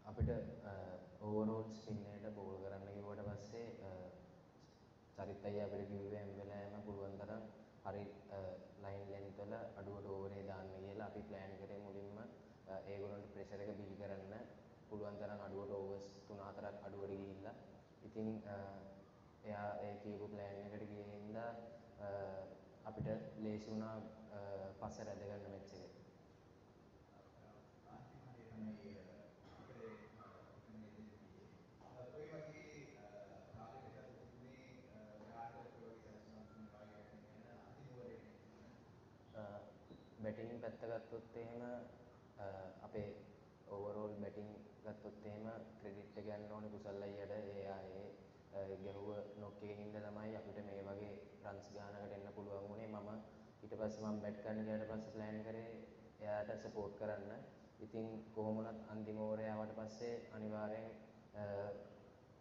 අපිට overall spin එකට ball කරන්න කිව්වට පස්සේ චරිත් අයියා අපිට කිව්වේ හැම වෙලාවෙම පුළුවන් තරම් හරි ලයින් ලෙන්ත් වල අඩුවට ඕවරේ දාන්න කියලා අපි ප්ලෑන් කරේ මුලින්ම ඒගොල්ලන්ට ප්‍රෙෂර් එක බිල් කරන්න පුළුවන් තරම් අඩුවට ඕවර්ස් 3-4ක් අඩුවට ගිහිල්ලා ඉතින් එයා ඒ කියපු ප්ලෑන් එකට ගියේ හින්දා අපිට ලේසි වුණා පස්ස රැඳ ගන්න මැච් එක. බැටිං පැත්ත ගත්තොත් එහෙම අපේ ඕවරෝල් බැටිං ගත්තොත් එහෙම ක්‍රෙඩිට් එක ගන්න ඕනේ කුසල් අයියට. ඒ ගැහුව නොක් එකකින් තමයි අපිට මේ වගේ රන්ස් ගානකට එන්න පුළුවන් වුණේ. මම ඊට පස්සේ මම බැට් ගන්න ගියාට පස්සේ ප්ලෑන් කරේ එයාට සපෝට් කරන්න. ඉතින් කොහොම වුණත් අන්තිම ඕවරේ ආවට පස්සේ අනිවාර්යෙන්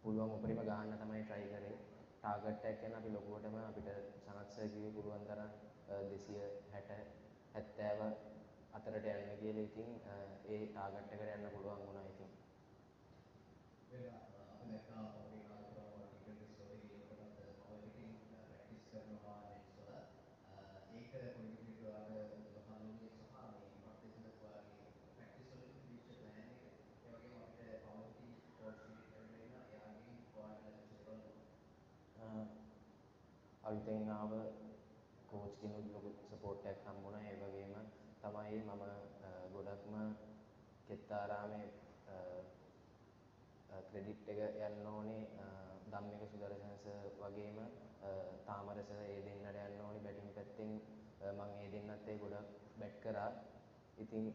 පුළුවන් උපරිම ගහන්න තමයි try කරේ. ටාගට් එකක් ගැන අපි ලොකුවටම අපිට සනත් සර් කිව්වේ පුළුවන් තරම් 260 70 අතරට යන්න කියලා. ඉතින් ඒ ටාගට් එකට යන්න පුළුවන් වුණා ඉතින්. අලුතෙන් ආව කෝච් කෙනෙකුට ලොකු සපෝට් එකක් හම්බුණා. ඒ වගේම තමයි මම ගොඩක්ම කෙත්තාරාමේ ක්‍රෙඩිට් එක යන්න ඕනේ ධම්මික සුදර්ශන සර් වගේම තාමර සර් ඒ දෙන්නට යන්න ඕනේ බැටිං පැත්තෙන්. මම ඒ දෙන්නත් ඒ ගොඩක් බැට් කරා. ඉතින්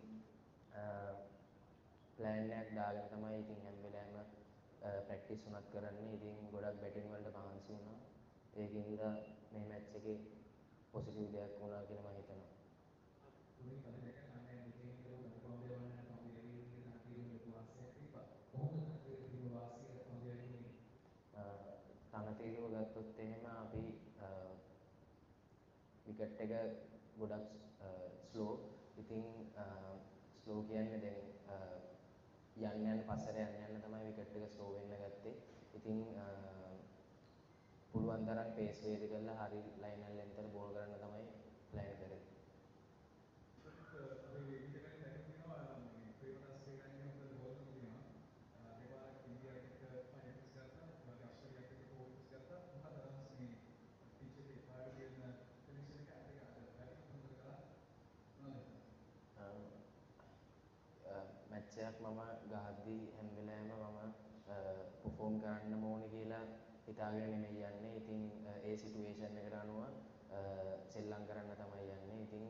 ප්ලෑන් එකක් දාගෙන තමයි ඉතින් හැම වෙලාවෙම ප්‍රැක්ටිස් උනත් කරන්නේ. ඉතින් ගොඩක් බැටිං වලට මහන්සි වුණා. ඒකින්ද මේ මැච් එකේ පොසිටිව් දෙයක් වුණා කියලා මම හිතනවා. තනතිරුව ගත්තොත් එහෙම අපි විකට් එක ගොඩක් ස්ලෝ. ඉතින් ස්ලෝ කියන්නේ දැන් යන්න පස්සට යන්න තමයි විකට් එක ස්ලෝ වෙන්න ගත්තේ. ඉතින් පුළුවන් තරම් පේස් වේද කරලා හරි ලයින් ඇන් ලෙන්ත් වල බෝල් කරන්න තමයි ප්ලෑන් කරේ. මැච් එකක් මම ගහද්දී හැම වෙලාවෙම මම පර්ෆෝම් කරන්න ඕනේ කියලා හිතාගෙන නෙමෙයි යන්නේ. ඉතින් ඒ සිටුේෂන් එකට අනුව සෙල්ලම් කරන්න තමයි යන්නේ. ඉතින්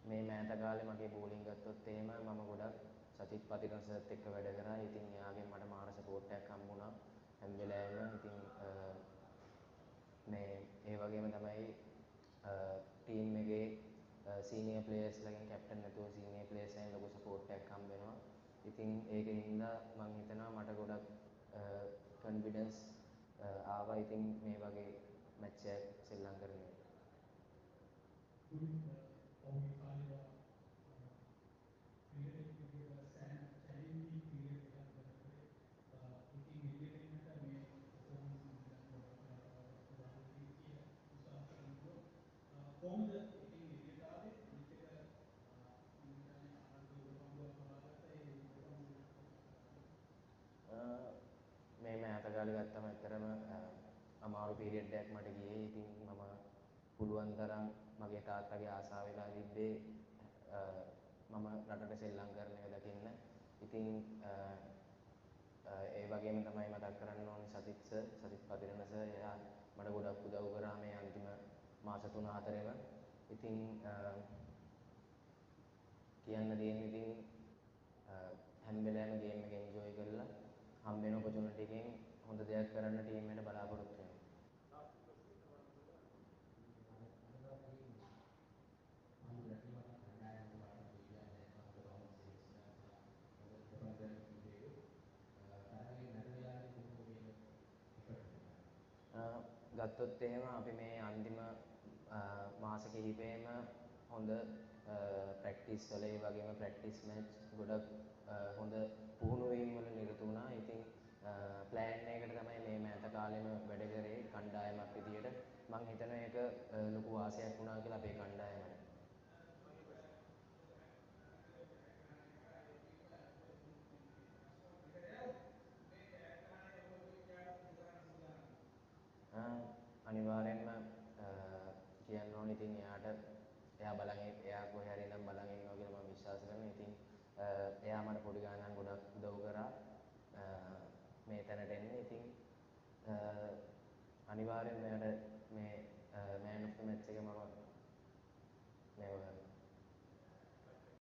මේ මෑත කාලේ මගේ බෝලිං ගත්තොත් එහෙම මම ගොඩක් සචිත් පතිරණ සර්ත් එක්ක වැඩ කරා. ඉතින් එයාගෙන් මට මාර සපෝට් එකක් හම්බුණා හැම වෙලාවෙම. ඉතින් මේ ඒ වගේම තමයි ටීම් එකේ සීනියර් ප්ලේයර්ස්ලාගෙන් කැප්ටන් නැතුව සීනියර් ප්ලේයර්ස්ලාගෙන් ලොකු සපෝට් එකක් හම්බ වෙනවා. ඉතින් ඒකින්ද මම හිතනවා මට ගොඩක් කොන්ෆිඩන්ස් ආවා. ඉතින් මේ වගේ මැච් එකක් සෙල්ලම් කරන්නේ. මේ මෑත කාලේ ගත්තම ඇත්තරම අමාරු පීරියඩ් එකක් මට ගියේ. ඉතින් මම පුළුවන් තරම් මගේ තාත්තගේ ආසාව වෙලා තිබ්බේ මම රටට සෙල්ලම් කරන එක දකින්න. ඉතින් ඒ වගේම තමයි මතක් කරන්න ඕනේ සතිත් පතිරණ සර්. එයා මට ගොඩක් උදව් කරා මේ අන්තිම මාස 3-4ෙම. ඉතින් කියන්න තියෙන්නේ ඉතින් හැම වෙලාවෙම ගේම් එක එන්ජොයි කරලා හම්බ වෙන ඔපචුනිටි එකෙන් හොඳ දෙයක් කරන්න ටීම් එකට බලාපොරොත්තු වෙනවා. ගත්තොත් එහෙම අපි මේ අන්තිම මාස කිහිපෙම හොඳ ප්‍රැක්ටිස් වල ඒ වගේම ප්‍රැක්ටිස් මැච් ගොඩක් හොඳ පුහුණුවීම් වල නිරත වුණා. ඉතින් ප්ලෑන් එකකට තමයි මේ මෑත කාලෙම වැඩ කරේ කණ්ඩායමක් විදියට. මම හිතනවා ඒක ලොකු වාසියක් වුණා කියලා අපේ කණ්ඩායමට. අනිවාර්යෙන්ම කියන්න ඕනේ ඉතින් එයා එයා කොහේ හරි ඉඳන් බලන් ඉන්නවා කියලා මම විශ්වාස කරනවා. ඉතින් එයා මට පොඩි ගානක් ගොඩක් උදව් කරා මේ තැනට එන්න. ඉතින් අනිවාර්යෙන්ම එයාට මේ මෑන් ඔෆ් ද මැච් එක මම